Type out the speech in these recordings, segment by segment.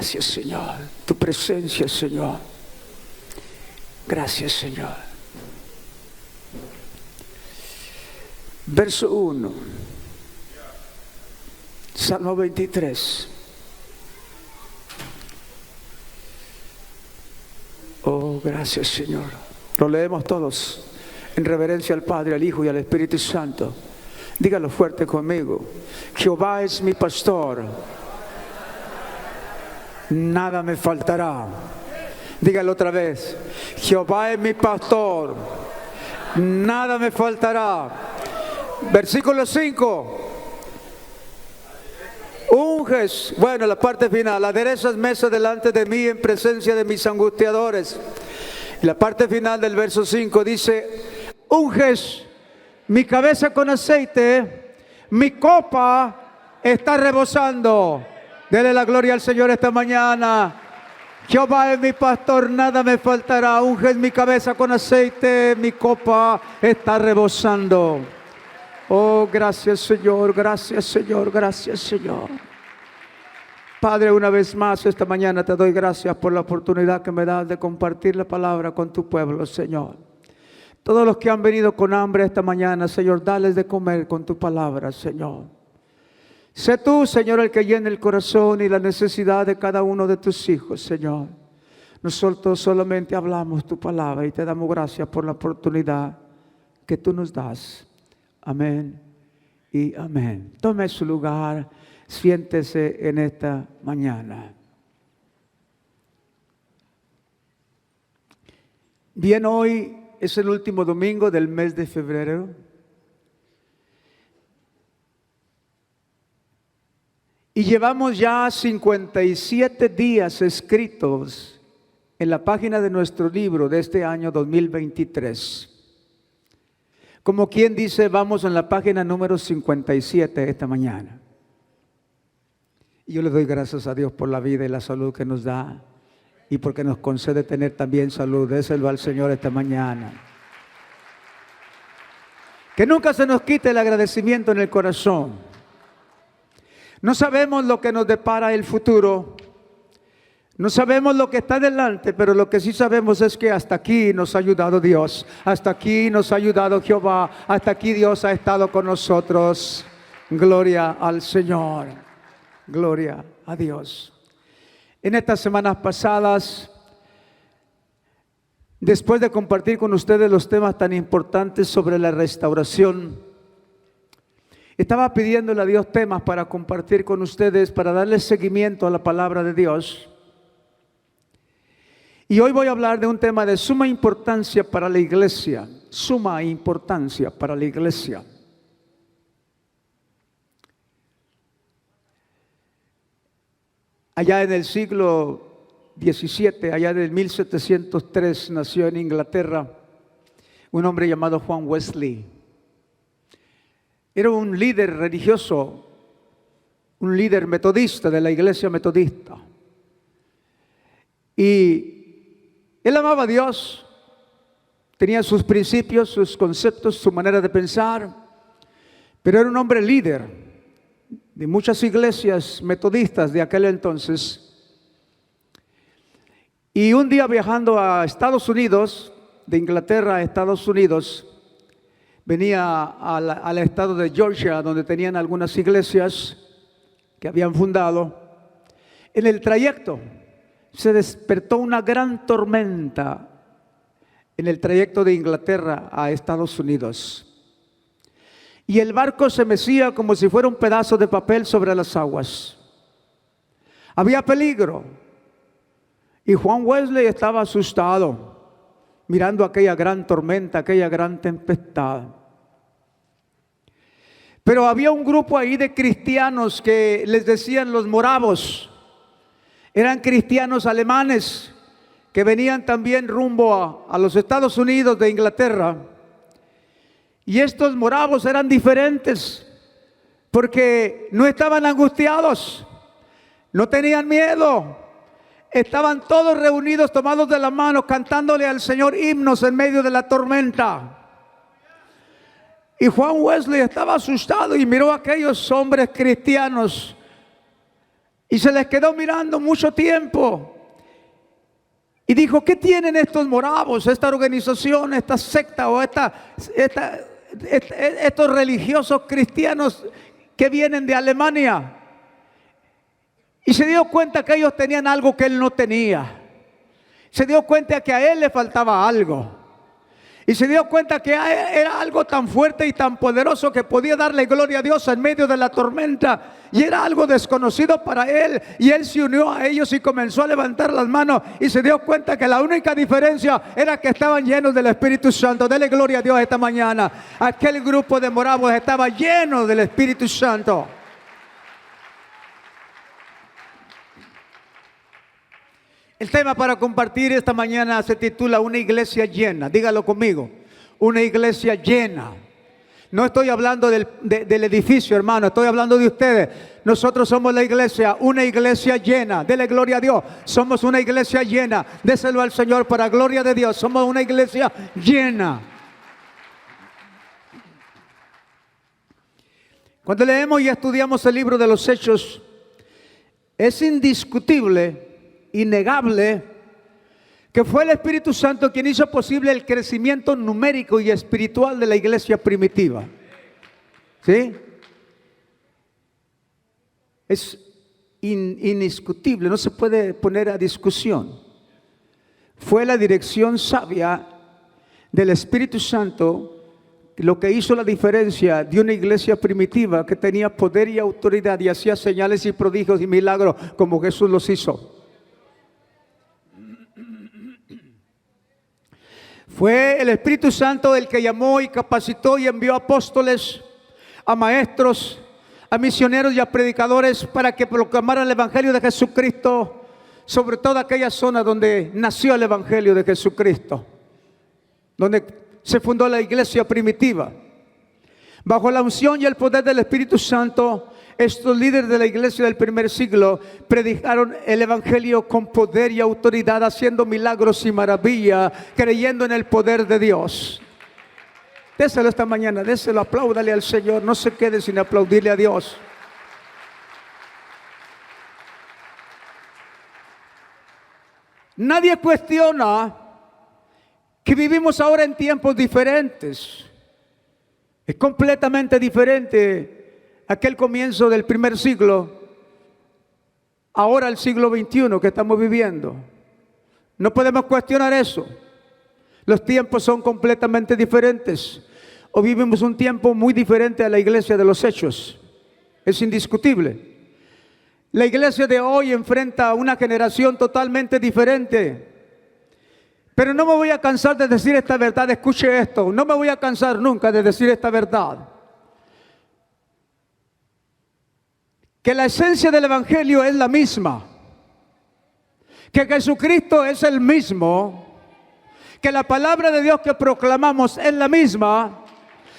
Gracias, Señor. Tu presencia, Señor. Gracias, Señor. Verso 1. Salmo 23. Oh, gracias, Señor. Lo leemos todos en reverencia al Padre, al Hijo y al Espíritu Santo. Dígalo fuerte conmigo. Jehová es mi pastor, nada me faltará. Dígalo otra vez. Jehová es mi pastor, nada me faltará. Versículo 5. Unges, bueno, la parte final, aderezas mesa delante de mí en presencia de mis angustiadores. Y la parte final del verso 5 dice: unges mi cabeza con aceite, mi copa está rebosando. Dele la gloria al Señor esta mañana. Jehová es mi pastor, nada me faltará. Unges mi cabeza con aceite, mi copa está rebosando. Oh, gracias, Señor, gracias, Señor, gracias, Señor. Padre, una vez más esta mañana te doy gracias por la oportunidad que me das de compartir la palabra con tu pueblo, Señor. Todos los que han venido con hambre esta mañana, Señor, dales de comer con tu palabra, Señor. Sé tú, Señor, el que llene el corazón y la necesidad de cada uno de tus hijos, Señor. Nosotros solamente hablamos tu palabra y te damos gracias por la oportunidad que tú nos das. Amén y amén. Tome su lugar, siéntese en esta mañana. Bien, hoy es el último domingo del mes de febrero. Y llevamos ya 57 días escritos en la página de nuestro libro de este año 2023. Como quien dice, vamos en la página número 57 esta mañana. Y yo le doy gracias a Dios por la vida y la salud que nos da y porque nos concede tener también salud. Déselo al Señor esta mañana. Que nunca se nos quite el agradecimiento en el corazón. No sabemos lo que nos depara el futuro. No sabemos lo que está delante, pero lo que sí sabemos es que hasta aquí nos ha ayudado Dios. Hasta aquí nos ha ayudado Jehová. Hasta aquí Dios ha estado con nosotros. Gloria al Señor. Gloria a Dios. En estas semanas pasadas, después de compartir con ustedes los temas tan importantes sobre la restauración, estaba pidiéndole a Dios temas para compartir con ustedes, para darles seguimiento a la palabra de Dios. Y hoy voy a hablar de un tema de suma importancia para la iglesia. Suma importancia para la iglesia. Allá en el siglo XVII, allá en 1703, nació en Inglaterra un hombre llamado Juan Wesley. Era un líder religioso, un líder metodista de la iglesia metodista. Y él amaba a Dios, tenía sus principios, sus conceptos, su manera de pensar, pero era un hombre líder de muchas iglesias metodistas de aquel entonces. Y un día viajando a Estados Unidos, de Inglaterra a Estados Unidos, venía al estado de Georgia, donde tenían algunas iglesias que habían fundado. En el trayecto se despertó una gran tormenta en el trayecto de Inglaterra a Estados Unidos. Y el barco se mecía como si fuera un pedazo de papel sobre las aguas. Había peligro. Y Juan Wesley estaba asustado, mirando aquella gran tormenta, aquella gran tempestad. Pero había un grupo ahí de cristianos que les decían los moravos. Eran cristianos alemanes que venían también rumbo a los Estados Unidos de Inglaterra. Y estos moravos eran diferentes porque no estaban angustiados, no tenían miedo. Estaban todos reunidos, tomados de la mano, cantándole al Señor himnos en medio de la tormenta. Y Juan Wesley estaba asustado y miró a aquellos hombres cristianos Y se les quedó mirando mucho tiempo. Y dijo, ¿qué tienen estos moravos, esta organización, esta secta o estos religiosos cristianos que vienen de Alemania? Y se dio cuenta que ellos tenían algo que él no tenía. Se dio cuenta que a él le faltaba algo. Y se dio cuenta que era algo tan fuerte y tan poderoso que podía darle gloria a Dios en medio de la tormenta. Y era algo desconocido para él. Y él se unió a ellos y comenzó a levantar las manos. Y se dio cuenta que la única diferencia era que estaban llenos del Espíritu Santo. Dele gloria a Dios esta mañana. Aquel grupo de moravos estaba lleno del Espíritu Santo. El tema para compartir esta mañana se titula Una iglesia llena. Dígalo conmigo. Una iglesia llena. No estoy hablando del edificio, hermano. Estoy hablando de ustedes. Nosotros somos la iglesia. Una iglesia llena. Dele gloria a Dios. Somos una iglesia llena. Déselo al Señor para gloria de Dios. Somos una iglesia llena. Cuando leemos y estudiamos el libro de los Hechos, es indiscutible, innegable, que fue el Espíritu Santo quien hizo posible el crecimiento numérico y espiritual de la iglesia primitiva. ¿Sí? Es indiscutible, no se puede poner a discusión. Fue la dirección sabia del Espíritu Santo lo que hizo la diferencia de una iglesia primitiva que tenía poder y autoridad y hacía señales y prodigios y milagros como Jesús los hizo. Fue el Espíritu Santo el que llamó y capacitó y envió a apóstoles, a maestros, a misioneros y a predicadores para que proclamaran el Evangelio de Jesucristo sobre toda aquella zona donde nació el Evangelio de Jesucristo, donde se fundó la iglesia primitiva. Bajo la unción y el poder del Espíritu Santo, estos líderes de la iglesia del primer siglo predicaron el Evangelio con poder y autoridad, haciendo milagros y maravillas, creyendo en el poder de Dios. Déselo esta mañana, déselo, apláudale al Señor, no se quede sin aplaudirle a Dios. Nadie cuestiona que vivimos ahora en tiempos diferentes. Es completamente diferente aquel comienzo del primer siglo, ahora el siglo XXI que estamos viviendo. No podemos cuestionar eso. Los tiempos son completamente diferentes. Hoy vivimos un tiempo muy diferente a la iglesia de los Hechos. Es indiscutible. La iglesia de hoy enfrenta una generación totalmente diferente. Pero no me voy a cansar de decir esta verdad. Escuche esto. No me voy a cansar nunca de decir esta verdad. Que la esencia del Evangelio es la misma, que Jesucristo es el mismo, que la palabra de Dios que proclamamos es la misma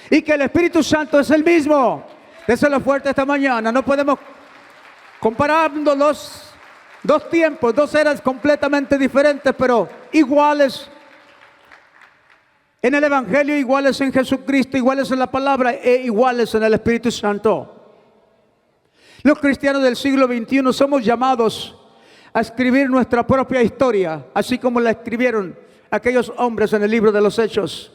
y que el Espíritu Santo es el mismo. Déselo fuerte esta mañana. No podemos comparando los dos tiempos, dos eras completamente diferentes, pero iguales en el Evangelio, iguales en Jesucristo, iguales en la palabra e iguales en el Espíritu Santo. Los cristianos del siglo XXI somos llamados a escribir nuestra propia historia, así como la escribieron aquellos hombres en el libro de los Hechos.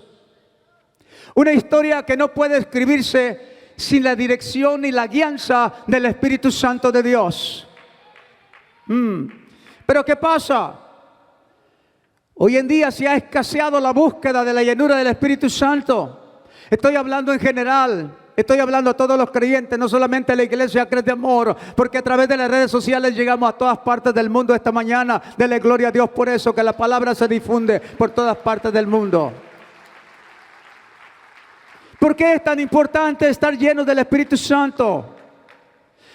Una historia que no puede escribirse sin la dirección y la guianza del Espíritu Santo de Dios. Pero ¿qué pasa? Hoy en día se ha escaseado la búsqueda de la llenura del Espíritu Santo. Estoy hablando en general. Estoy hablando a todos los creyentes, no solamente a la iglesia Cruz de Amor, porque a través de las redes sociales llegamos a todas partes del mundo esta mañana. Dele gloria a Dios por eso, que la palabra se difunde por todas partes del mundo. ¿Por qué es tan importante estar lleno del Espíritu Santo?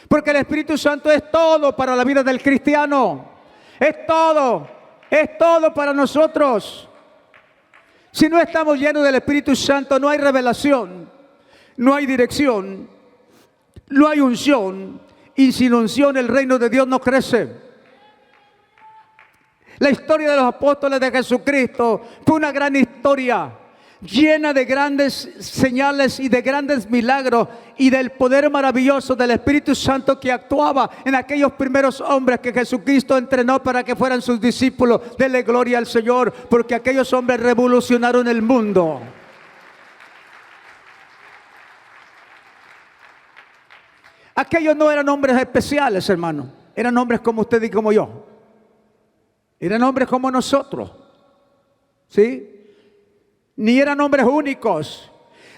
Porque el Espíritu Santo es todo para la vida del cristiano. Es todo para nosotros. Si no estamos llenos del Espíritu Santo, no hay revelación. No hay dirección, no hay unción, y sin unción el reino de Dios no crece. La historia de los apóstoles de Jesucristo fue una gran historia. llena de grandes señales y de grandes milagros y del poder maravilloso del Espíritu Santo que actuaba en aquellos primeros hombres que Jesucristo entrenó para que fueran sus discípulos. Dele gloria al Señor, porque aquellos hombres revolucionaron el mundo. Aquellos no eran hombres especiales, hermano. Eran hombres como usted y como yo. Eran hombres como nosotros. ¿Sí? Ni eran hombres únicos.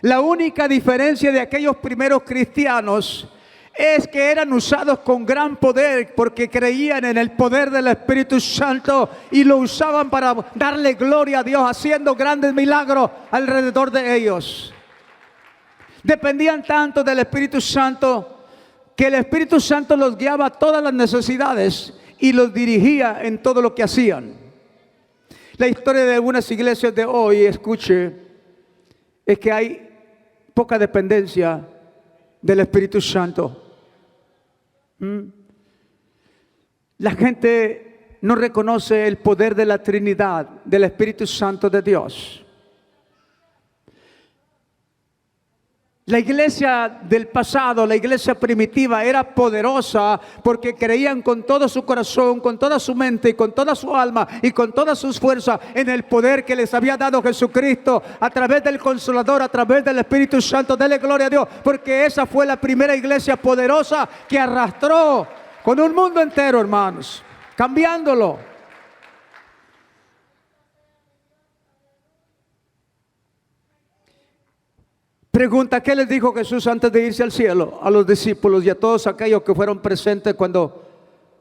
La única diferencia de aquellos primeros cristianos es que eran usados con gran poder porque creían en el poder del Espíritu Santo y lo usaban para darle gloria a Dios, haciendo grandes milagros alrededor de ellos. Dependían tanto del Espíritu Santo que el Espíritu Santo los guiaba a todas las necesidades y los dirigía en todo lo que hacían. La historia de algunas iglesias de hoy, escuche, es que hay poca dependencia del Espíritu Santo. La gente no reconoce el poder de la Trinidad, del Espíritu Santo de Dios. La iglesia del pasado, la iglesia primitiva, era poderosa porque creían con todo su corazón, con toda su mente y con toda su alma y con todas sus fuerzas en el poder que les había dado Jesucristo a través del Consolador, a través del Espíritu Santo. Dele gloria a Dios, porque esa fue la primera iglesia poderosa que arrastró con un mundo entero, hermanos, cambiándolo. Pregunta, ¿qué les dijo Jesús antes de irse al cielo a los discípulos y a todos aquellos que fueron presentes cuando,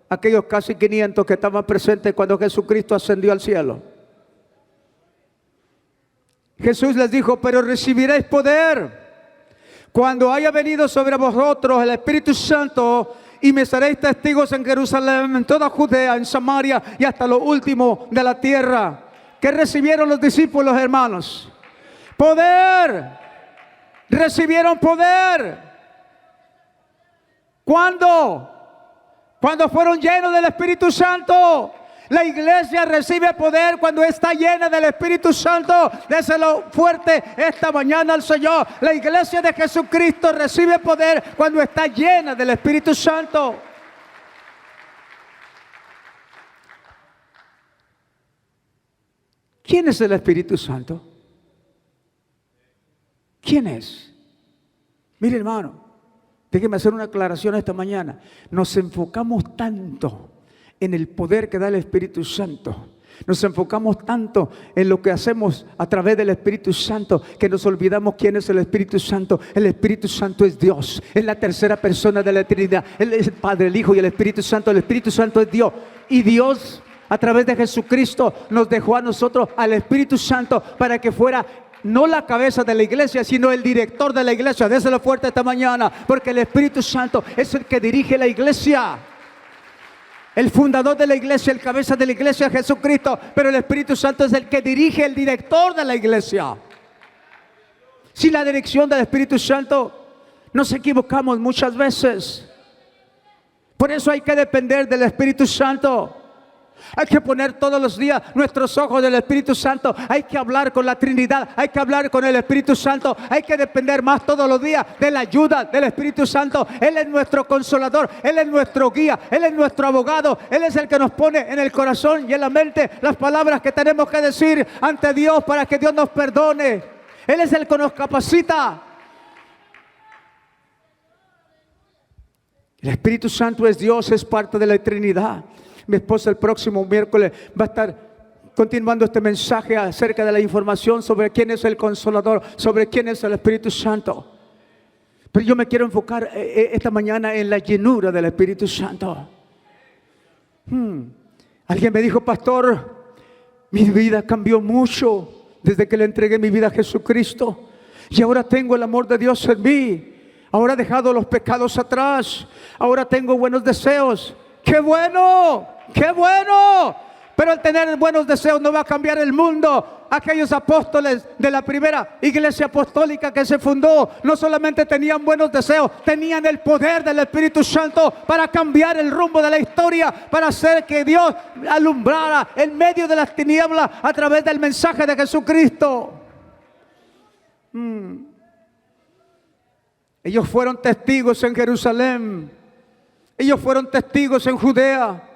aquellos casi 500 que estaban presentes cuando Jesucristo ascendió al cielo? Jesús les dijo, pero recibiréis poder cuando haya venido sobre vosotros el Espíritu Santo y me seréis testigos en Jerusalén, en toda Judea, en Samaria y hasta lo último de la tierra. ¿Qué recibieron los discípulos, hermanos? Poder. Recibieron poder. ¿Cuándo? Cuando fueron llenos del Espíritu Santo. La iglesia recibe poder cuando está llena del Espíritu Santo. Déselo fuerte esta mañana al Señor. La iglesia de Jesucristo recibe poder cuando está llena del Espíritu Santo. ¿Quién es el Espíritu Santo? ¿Quién es? Mire, hermano, déjeme hacer una aclaración esta mañana. Nos enfocamos tanto en el poder que da el Espíritu Santo. Nos enfocamos tanto en lo que hacemos a través del Espíritu Santo que nos olvidamos quién es el Espíritu Santo. El Espíritu Santo es Dios, es la tercera persona de la Trinidad. Él es el Padre, el Hijo y el Espíritu Santo. El Espíritu Santo es Dios. Y Dios, a través de Jesucristo, nos dejó a nosotros al Espíritu Santo para que fuera no la cabeza de la iglesia, sino el director de la iglesia. Déselo fuerte esta mañana, porque el Espíritu Santo es el que dirige la iglesia. El fundador de la iglesia, el cabeza de la iglesia es Jesucristo, pero el Espíritu Santo es el que dirige, el director de la iglesia. Sin la dirección del Espíritu Santo nos equivocamos muchas veces. Por eso hay que depender del Espíritu Santo. Hay que poner todos los días nuestros ojos del Espíritu Santo. Hay que hablar con la Trinidad. Hay que hablar con el Espíritu Santo. Hay que depender más todos los días de la ayuda del Espíritu Santo. Él es nuestro consolador. Él es nuestro guía. Él es nuestro abogado. Él es el que nos pone en el corazón y en la mente las palabras que tenemos que decir ante Dios para que Dios nos perdone. Él es el que nos capacita. El Espíritu Santo es Dios, es parte de la Trinidad. Mi esposa el próximo miércoles va a estar continuando este mensaje acerca de la información sobre quién es el Consolador, sobre quién es el Espíritu Santo. Pero yo me quiero enfocar esta mañana en la llenura del Espíritu Santo. Alguien me dijo, pastor, mi vida cambió mucho desde que le entregué mi vida a Jesucristo. Y ahora tengo el amor de Dios en mí. Ahora he dejado los pecados atrás. Ahora tengo buenos deseos. ¡Qué bueno! ¡Qué bueno! Pero el tener buenos deseos no va a cambiar el mundo. Aquellos apóstoles de la primera iglesia apostólica que se fundó no solamente tenían buenos deseos, tenían el poder del Espíritu Santo para cambiar el rumbo de la historia, para hacer que Dios alumbrara en medio de las tinieblas a través del mensaje de Jesucristo. Ellos fueron testigos en Jerusalén. Ellos fueron testigos en Judea.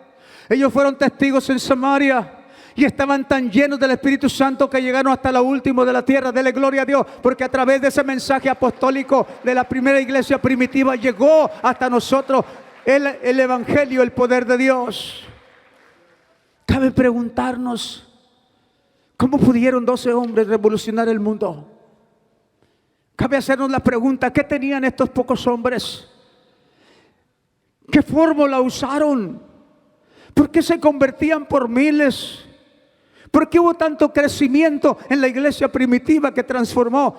Ellos fueron testigos en Samaria. Y estaban tan llenos del Espíritu Santo que llegaron hasta lo último de la tierra. Dele gloria a Dios, porque a través de ese mensaje apostólico de la primera iglesia primitiva llegó hasta nosotros el Evangelio, el poder de Dios. Cabe preguntarnos, ¿cómo pudieron 12 hombres revolucionar el mundo? Cabe hacernos la pregunta, ¿qué tenían estos pocos hombres? ¿Qué fórmula usaron? ¿Por qué se convertían por miles? ¿Por qué hubo tanto crecimiento en la iglesia primitiva que transformó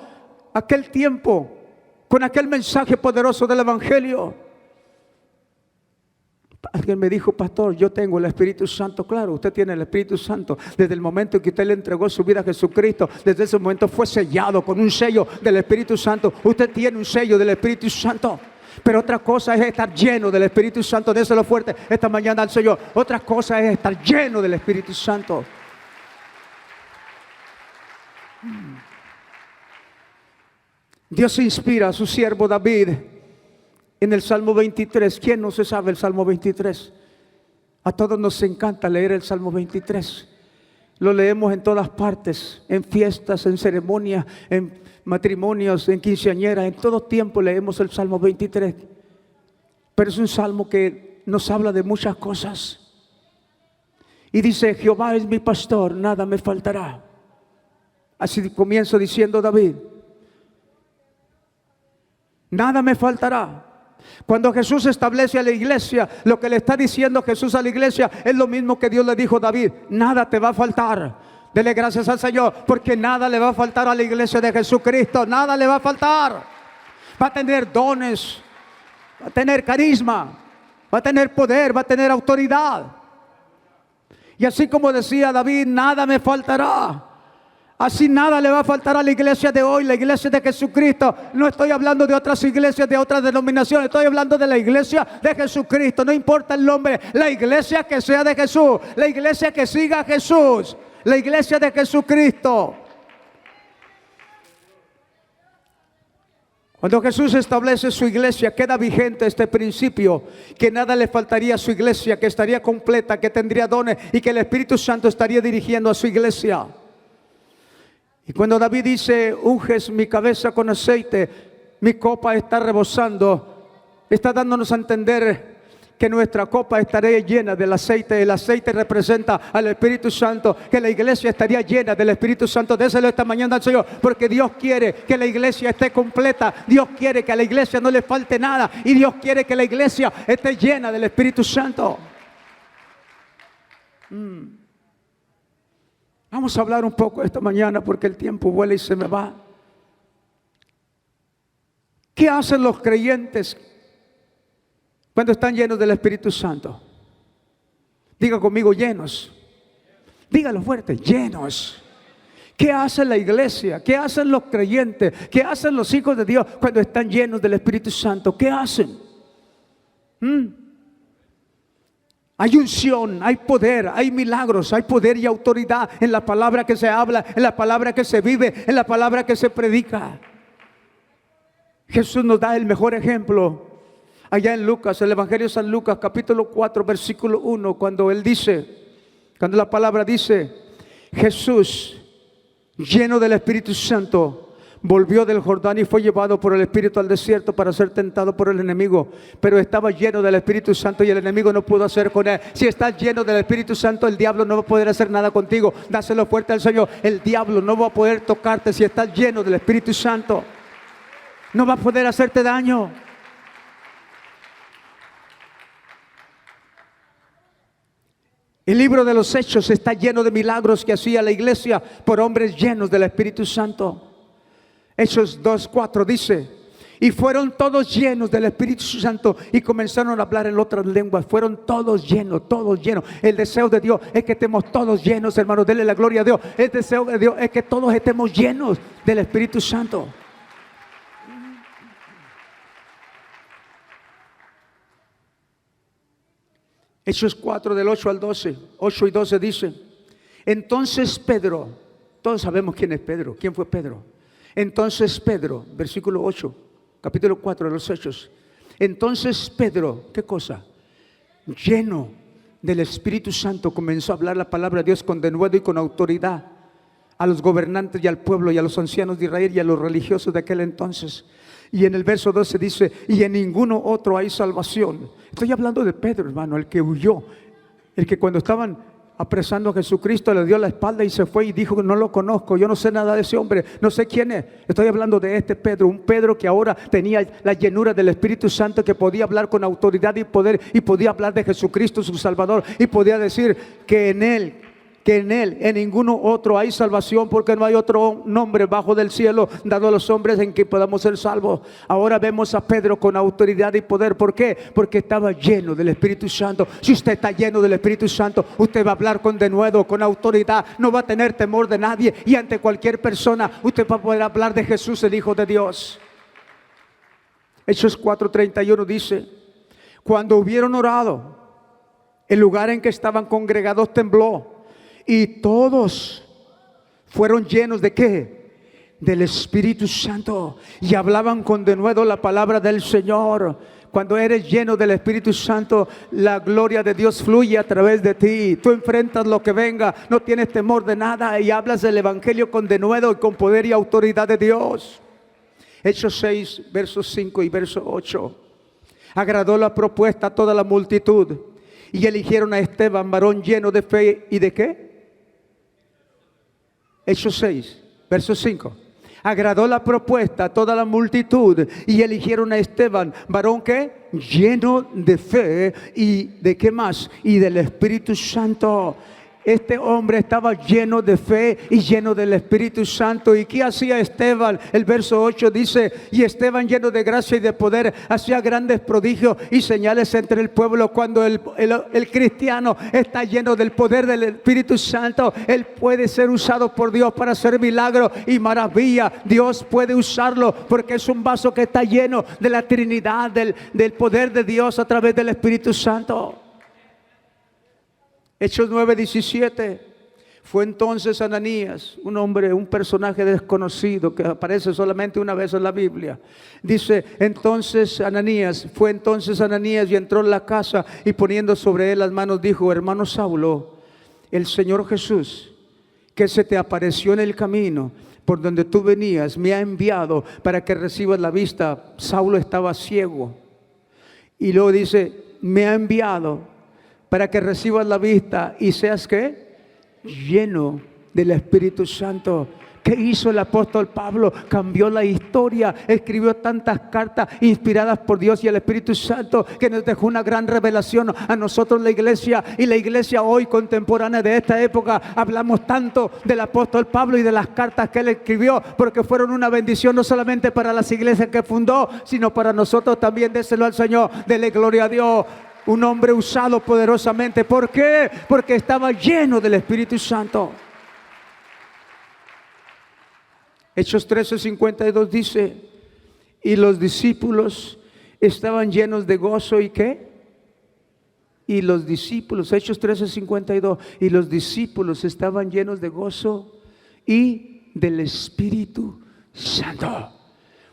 aquel tiempo con aquel mensaje poderoso del Evangelio? Alguien me dijo, pastor, yo tengo el Espíritu Santo. Claro, usted tiene el Espíritu Santo. Desde el momento en que usted le entregó su vida a Jesucristo, desde ese momento fue sellado con un sello del Espíritu Santo. Usted tiene un sello del Espíritu Santo. Pero otra cosa es estar lleno del Espíritu Santo. Déselo fuerte esta mañana al Señor. Otra cosa es estar lleno del Espíritu Santo. Dios inspira a su siervo David en el Salmo 23. ¿Quién no se sabe el Salmo 23? A todos nos encanta leer el Salmo 23. Lo leemos en todas partes, en fiestas, en ceremonias, en matrimonios, en quinceañeras, en todo tiempo leemos el Salmo 23. Pero es un salmo que nos habla de muchas cosas. Y dice, Jehová es mi pastor, nada me faltará. Así comienzo diciendo David. Nada me faltará. Cuando Jesús establece a la iglesia, lo que le está diciendo Jesús a la iglesia es lo mismo que Dios le dijo a David. Nada te va a faltar. Dele gracias al Señor, porque nada le va a faltar a la iglesia de Jesucristo. Nada le va a faltar. Va a tener dones, va a tener carisma, va a tener poder, va a tener autoridad. Y así como decía David, nada me faltará. Así nada le va a faltar a la iglesia de hoy, la iglesia de Jesucristo. No estoy hablando de otras iglesias, de otras denominaciones. Estoy hablando de la iglesia de Jesucristo. No importa el nombre, la iglesia que sea de Jesús, la iglesia que siga a Jesús, la iglesia de Jesucristo. Cuando Jesús establece su iglesia, queda vigente este principio, que nada le faltaría a su iglesia, que estaría completa, que tendría dones y que el Espíritu Santo estaría dirigiendo a su iglesia. Y cuando David dice, unges mi cabeza con aceite, mi copa está rebosando, está dándonos a entender que nuestra copa estaría llena del aceite. El aceite representa al Espíritu Santo, que la iglesia estaría llena del Espíritu Santo. Déselo esta mañana al Señor, porque Dios quiere que la iglesia esté completa. Dios quiere que a la iglesia no le falte nada. Y Dios quiere que la iglesia esté llena del Espíritu Santo. Vamos a hablar un poco esta mañana porque el tiempo vuela y se me va. ¿Qué hacen los creyentes cuando están llenos del Espíritu Santo? Diga conmigo, llenos. Dígalo fuerte, llenos. ¿Qué hace la iglesia? ¿Qué hacen los creyentes? ¿Qué hacen los hijos de Dios cuando están llenos del Espíritu Santo? ¿Qué hacen? Hay unción, hay poder, hay milagros, hay poder y autoridad en la palabra que se habla, en la palabra que se vive, en la palabra que se predica. Jesús nos da el mejor ejemplo allá en Lucas, el Evangelio de San Lucas, capítulo 4, versículo 1, cuando la palabra dice, Jesús, lleno del Espíritu Santo, volvió del Jordán y fue llevado por el Espíritu al desierto para ser tentado por el enemigo. Pero estaba lleno del Espíritu Santo y el enemigo no pudo hacer con él. Si estás lleno del Espíritu Santo, el diablo no va a poder hacer nada contigo. Dáselo fuerte al Señor. El diablo no va a poder tocarte si estás lleno del Espíritu Santo. No va a poder hacerte daño. El libro de los Hechos está lleno de milagros que hacía la iglesia por hombres llenos del Espíritu Santo. Hechos 2:4 dice, y fueron todos llenos del Espíritu Santo y comenzaron a hablar en otras lenguas. Fueron todos llenos, todos llenos. El deseo de Dios es que estemos todos llenos, hermanos. Denle la gloria a Dios. El deseo de Dios es que todos estemos llenos del Espíritu Santo. Hechos 4 del 8 al 12, 8 y 12 dice, entonces Pedro, todos sabemos quién es Pedro, quién fue Pedro. Entonces Pedro, versículo 8, capítulo 4 de los Hechos. Entonces Pedro, ¿qué cosa? Lleno del Espíritu Santo, comenzó a hablar la palabra de Dios con denuedo y con autoridad a los gobernantes y al pueblo y a los ancianos de Israel y a los religiosos de aquel entonces. Y en el verso 12 dice, y en ninguno otro hay salvación. Estoy hablando de Pedro, hermano, el que huyó, el que cuando estaban apresando a Jesucristo le dio la espalda y se fue y dijo, no lo conozco, yo no sé nada de ese hombre, no sé quién es. Estoy hablando de este Pedro, un Pedro que ahora tenía la llenura del Espíritu Santo, que podía hablar con autoridad y poder, y podía hablar de Jesucristo su Salvador, y podía decir que en Él, en ninguno otro hay salvación, porque no hay otro nombre bajo del cielo dado a los hombres en que podamos ser salvos. Ahora vemos a Pedro con autoridad y poder. ¿Por qué? Porque estaba lleno del Espíritu Santo. Si usted está lleno del Espíritu Santo, usted va a hablar con denuedo, con autoridad, no va a tener temor de nadie, y ante cualquier persona usted va a poder hablar de Jesús, el Hijo de Dios. Hechos 4:31 dice, cuando hubieron orado, el lugar en que estaban congregados tembló, y todos fueron llenos ¿de qué? Del Espíritu Santo, y hablaban con denuedo la palabra del Señor. Cuando eres lleno del Espíritu Santo, la gloria de Dios fluye a través de ti. Tú enfrentas lo que venga, no tienes temor de nada, y hablas del Evangelio con denuedo y con poder y autoridad de Dios. Hechos 6, versos 5 y verso 8. Agradó la propuesta a toda la multitud, y eligieron a Esteban, varón lleno de fe y ¿de qué? Hechos 6, verso 5. Agradó la propuesta a toda la multitud, y eligieron a Esteban, varón que lleno de fe y ¿de qué más? Y del Espíritu Santo. Este hombre estaba lleno de fe y lleno del Espíritu Santo. ¿Y qué hacía Esteban? El verso 8 dice, y Esteban, lleno de gracia y de poder, hacía grandes prodigios y señales entre el pueblo. Cuando el cristiano está lleno del poder del Espíritu Santo, él puede ser usado por Dios para hacer milagros y maravillas. Dios puede usarlo porque es un vaso que está lleno de la Trinidad, del poder de Dios a través del Espíritu Santo. Hechos 9:17. Fue entonces Ananías, un personaje desconocido que aparece solamente una vez en la Biblia. Dice, fue entonces Ananías y entró en la casa, y poniendo sobre él las manos dijo, hermano Saulo, el Señor Jesús, que se te apareció en el camino por donde tú venías, me ha enviado para que recibas la vista. Saulo estaba ciego. Y luego dice, me ha enviado para que recibas la vista y seas ¿qué? Lleno del Espíritu Santo. ¿Qué hizo el apóstol Pablo? Cambió la historia, escribió tantas cartas inspiradas por Dios y el Espíritu Santo, que nos dejó una gran revelación a nosotros, la iglesia. Y la iglesia hoy contemporánea de esta época, hablamos tanto del apóstol Pablo y de las cartas que él escribió, porque fueron una bendición no solamente para las iglesias que fundó, sino para nosotros también. Déselo al Señor, dele gloria a Dios. Un hombre usado poderosamente. ¿Por qué? Porque estaba lleno del Espíritu Santo. Hechos 13:52 dice, y los discípulos estaban llenos de gozo y ¿qué? Y los discípulos, Hechos 13:52, y los discípulos estaban llenos de gozo y del Espíritu Santo.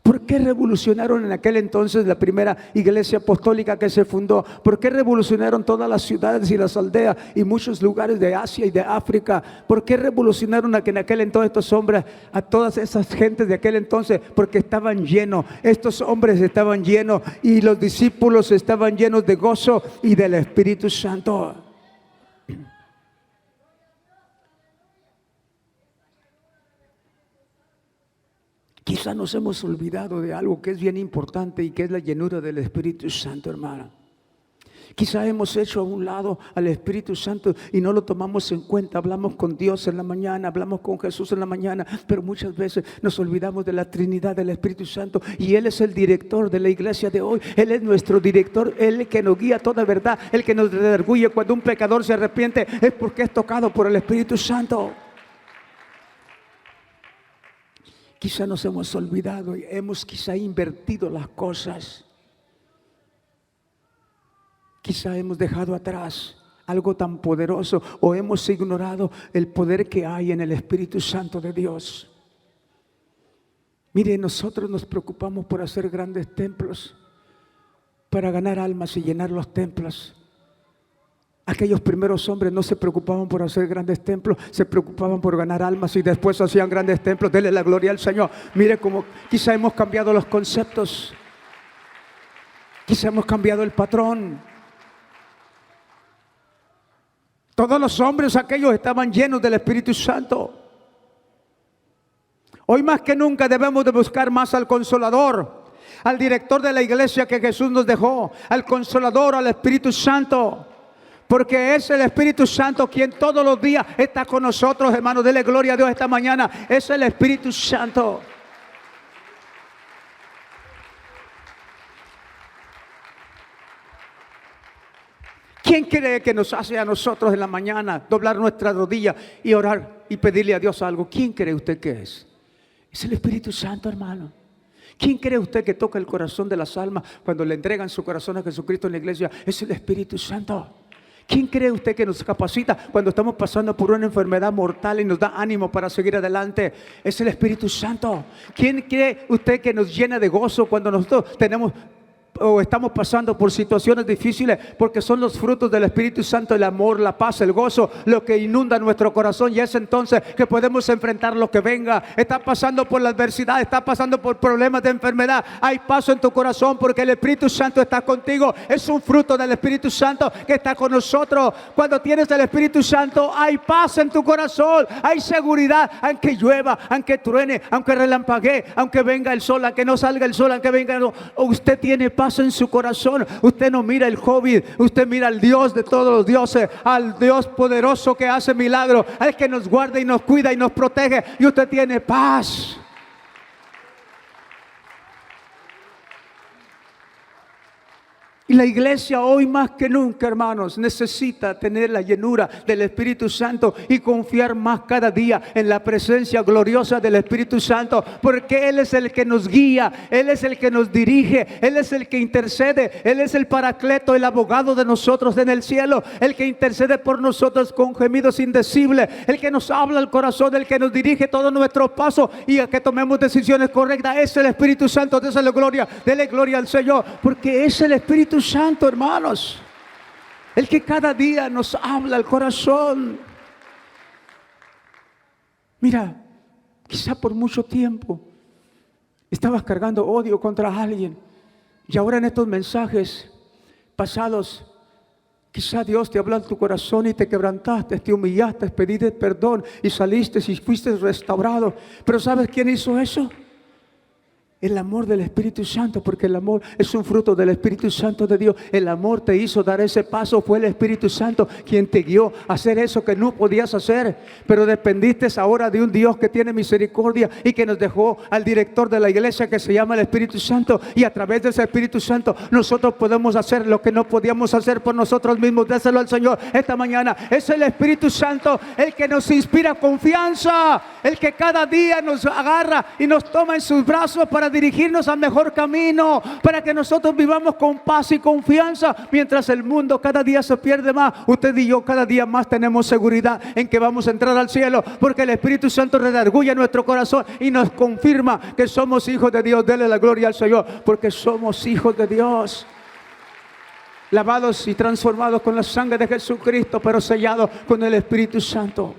¿Por qué revolucionaron en aquel entonces la primera iglesia apostólica que se fundó? ¿Por qué revolucionaron todas las ciudades y las aldeas y muchos lugares de Asia y de África? ¿Por qué revolucionaron en aquel entonces estos hombres, a todas esas gentes de aquel entonces? Porque estaban llenos, estos hombres estaban llenos, y los discípulos estaban llenos de gozo y del Espíritu Santo. Quizá nos hemos olvidado de algo que es bien importante, y que es la llenura del Espíritu Santo, hermana. Quizá hemos hecho a un lado al Espíritu Santo y no lo tomamos en cuenta. Hablamos con Dios en la mañana, hablamos con Jesús en la mañana, pero muchas veces nos olvidamos de la Trinidad del Espíritu Santo, y Él es el director de la iglesia de hoy. Él es nuestro director, Él es el que nos guía a toda verdad, el que nos redarguye. Cuando un pecador se arrepiente es porque es tocado por el Espíritu Santo. Quizá nos hemos olvidado y hemos quizá invertido las cosas. Quizá hemos dejado atrás algo tan poderoso, o hemos ignorado el poder que hay en el Espíritu Santo de Dios. Mire, nosotros nos preocupamos por hacer grandes templos, para ganar almas y llenar los templos. Aquellos primeros hombres no se preocupaban por hacer grandes templos, se preocupaban por ganar almas y después hacían grandes templos. Denle la gloria al Señor. Mire cómo quizá hemos cambiado los conceptos, quizá hemos cambiado el patrón. Todos los hombres aquellos estaban llenos del Espíritu Santo. Hoy más que nunca debemos de buscar más al Consolador, al director de la iglesia que Jesús nos dejó, al Consolador, al Espíritu Santo. Porque es el Espíritu Santo quien todos los días está con nosotros, hermanos. Dele gloria a Dios esta mañana. Es el Espíritu Santo. ¿Quién cree que nos hace a nosotros en la mañana doblar nuestras rodillas y orar y pedirle a Dios algo? ¿Quién cree usted que es? Es el Espíritu Santo, hermano. ¿Quién cree usted que toca el corazón de las almas cuando le entregan su corazón a Jesucristo en la iglesia? Es el Espíritu Santo. ¿Quién cree usted que nos capacita cuando estamos pasando por una enfermedad mortal y nos da ánimo para seguir adelante? Es el Espíritu Santo. ¿Quién cree usted que nos llena de gozo cuando nosotros tenemos o estamos pasando por situaciones difíciles? Porque son los frutos del Espíritu Santo, el amor, la paz, el gozo, lo que inunda nuestro corazón, y es entonces que podemos enfrentar lo que venga. Está pasando por la adversidad, está pasando por problemas de enfermedad, hay paz en tu corazón porque el Espíritu Santo está contigo. Es un fruto del Espíritu Santo que está con nosotros. Cuando tienes el Espíritu Santo hay paz en tu corazón, hay seguridad, aunque llueva, aunque truene, aunque relampaguee, aunque venga el sol, aunque no salga el sol, aunque venga, usted tiene paz en su corazón. Usted no mira el COVID, usted mira al Dios de todos los dioses, al Dios poderoso que hace milagros, al que nos guarda y nos cuida y nos protege, y usted tiene paz. Y la iglesia hoy más que nunca, hermanos, necesita tener la llenura del Espíritu Santo y confiar más cada día en la presencia gloriosa del Espíritu Santo, porque Él es el que nos guía, Él es el que nos dirige, Él es el que intercede, Él es el paracleto, el abogado de nosotros en el cielo, el que intercede por nosotros con gemidos indecibles, el que nos habla al corazón, el que nos dirige todos nuestros pasos y a que tomemos decisiones correctas. Es el Espíritu Santo. Désele gloria al Señor, porque es el Espíritu Santo, hermanos, el que cada día nos habla al corazón. Mira, quizá por mucho tiempo estabas cargando odio contra alguien, y ahora en estos mensajes pasados quizá Dios te habló en tu corazón y te quebrantaste, te humillaste, pediste perdón y saliste y fuiste restaurado. Pero ¿sabes quién hizo eso? El amor del Espíritu Santo, porque el amor es un fruto del Espíritu Santo de Dios. El amor te hizo dar ese paso, fue el Espíritu Santo quien te guió a hacer eso que no podías hacer, pero dependiste ahora de un Dios que tiene misericordia y que nos dejó al director de la iglesia que se llama el Espíritu Santo, y a través de ese Espíritu Santo nosotros podemos hacer lo que no podíamos hacer por nosotros mismos. Déselo al Señor esta mañana. Es el Espíritu Santo el que nos inspira confianza, el que cada día nos agarra y nos toma en sus brazos para dirigirnos al mejor camino, para que nosotros vivamos con paz y confianza, mientras el mundo cada día se pierde más. Usted y yo cada día más tenemos seguridad en que vamos a entrar al cielo, porque el Espíritu Santo redarguye nuestro corazón y nos confirma que somos hijos de Dios. Dele la gloria al Señor, porque somos hijos de Dios, lavados y transformados con la sangre de Jesucristo, pero sellados con el Espíritu Santo.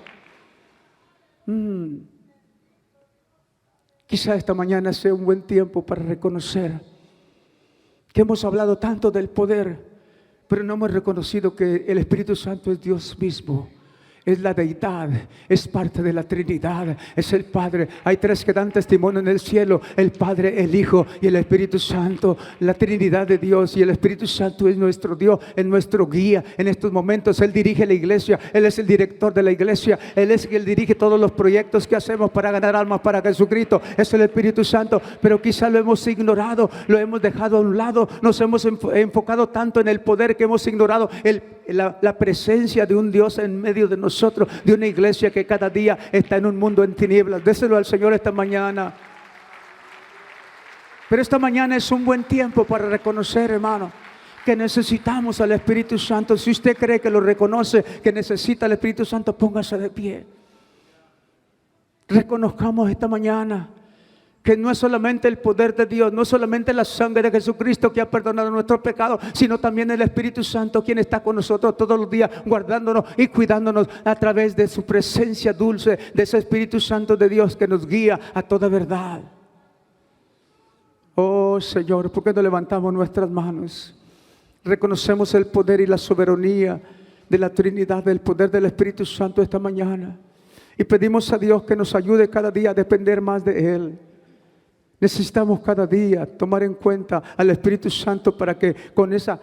Quizá esta mañana sea un buen tiempo para reconocer que hemos hablado tanto del poder, pero no hemos reconocido que el Espíritu Santo es Dios mismo. Es la deidad, es parte de la Trinidad, es el Padre. Hay tres que dan testimonio en el cielo: el Padre, el Hijo y el Espíritu Santo. La Trinidad de Dios, y el Espíritu Santo es nuestro Dios, es nuestro guía en estos momentos. Él dirige la iglesia, Él es el director de la iglesia, Él es quien dirige todos los proyectos que hacemos para ganar almas para Jesucristo. Es el Espíritu Santo, pero quizá lo hemos ignorado, lo hemos dejado a un lado. Nos hemos enfocado tanto en el poder que hemos ignorado la presencia de un Dios en medio de nosotros, de una iglesia que cada día está en un mundo en tinieblas. Déselo al Señor esta mañana. Pero esta mañana es un buen tiempo para reconocer, hermano, que necesitamos al Espíritu Santo. Si usted cree que lo reconoce, que necesita al Espíritu Santo, póngase de pie. Reconozcamos esta mañana que no es solamente el poder de Dios, no es solamente la sangre de Jesucristo que ha perdonado nuestros pecados, sino también el Espíritu Santo, quien está con nosotros todos los días, guardándonos y cuidándonos a través de su presencia dulce, de ese Espíritu Santo de Dios que nos guía a toda verdad. Oh Señor, ¿por qué no levantamos nuestras manos? Reconocemos el poder y la soberanía de la Trinidad, del poder del Espíritu Santo esta mañana. Y pedimos a Dios que nos ayude cada día a depender más de Él. Necesitamos cada día tomar en cuenta al Espíritu Santo para que con esa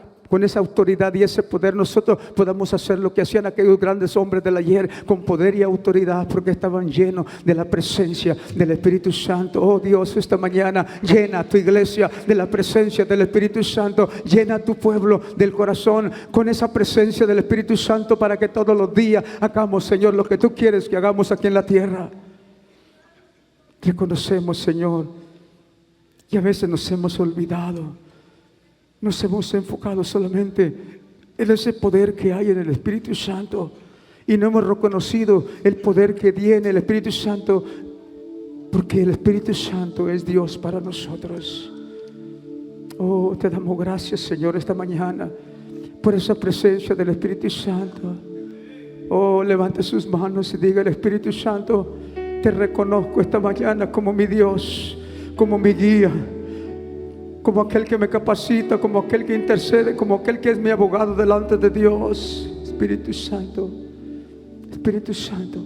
autoridad y ese poder nosotros podamos hacer lo que hacían aquellos grandes hombres del ayer, con poder y autoridad, porque estaban llenos de la presencia del Espíritu Santo. Oh Dios, esta mañana llena a tu iglesia de la presencia del Espíritu Santo, llena a tu pueblo del corazón con esa presencia del Espíritu Santo, para que todos los días hagamos, Señor, lo que tú quieres que hagamos aquí en la tierra. Reconocemos, Señor, y a veces nos hemos olvidado, nos hemos enfocado solamente en ese poder que hay en el Espíritu Santo y no hemos reconocido el poder que tiene el Espíritu Santo, porque el Espíritu Santo es Dios para nosotros. Oh, te damos gracias, Señor, esta mañana por esa presencia del Espíritu Santo. Oh, levante sus manos y diga: el Espíritu Santo, te reconozco esta mañana como mi Dios, como mi guía, como aquel que me capacita, como aquel que intercede, como aquel que es mi abogado delante de Dios. Espíritu Santo, Espíritu Santo,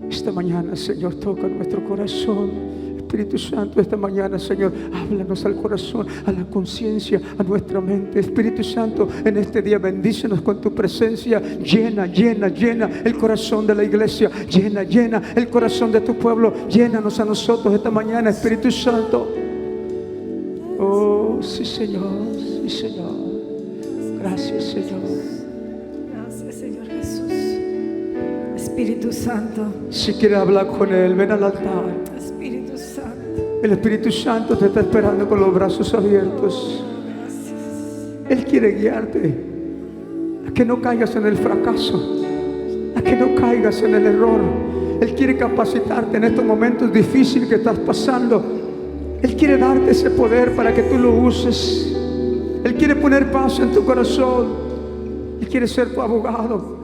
esta mañana, Señor, toca nuestro corazón. Espíritu Santo, esta mañana, Señor, háblanos al corazón, a la conciencia, a nuestra mente. Espíritu Santo, en este día bendícenos con tu presencia. Llena el corazón de la iglesia. Llena el corazón de tu pueblo. Llénanos a nosotros esta mañana, Espíritu Santo. Oh, sí, Señor, sí, Señor. Gracias, Señor. Gracias, Señor Jesús. Espíritu Santo. Si quieres hablar con Él, ven al altar. Espíritu Santo. El Espíritu Santo te está esperando con los brazos abiertos. Él quiere guiarte a que no caigas en el fracaso, a que no caigas en el error. Él quiere capacitarte en estos momentos difíciles que estás pasando. Él quiere darte ese poder para que tú lo uses. Él quiere poner paz en tu corazón. Él quiere ser tu abogado.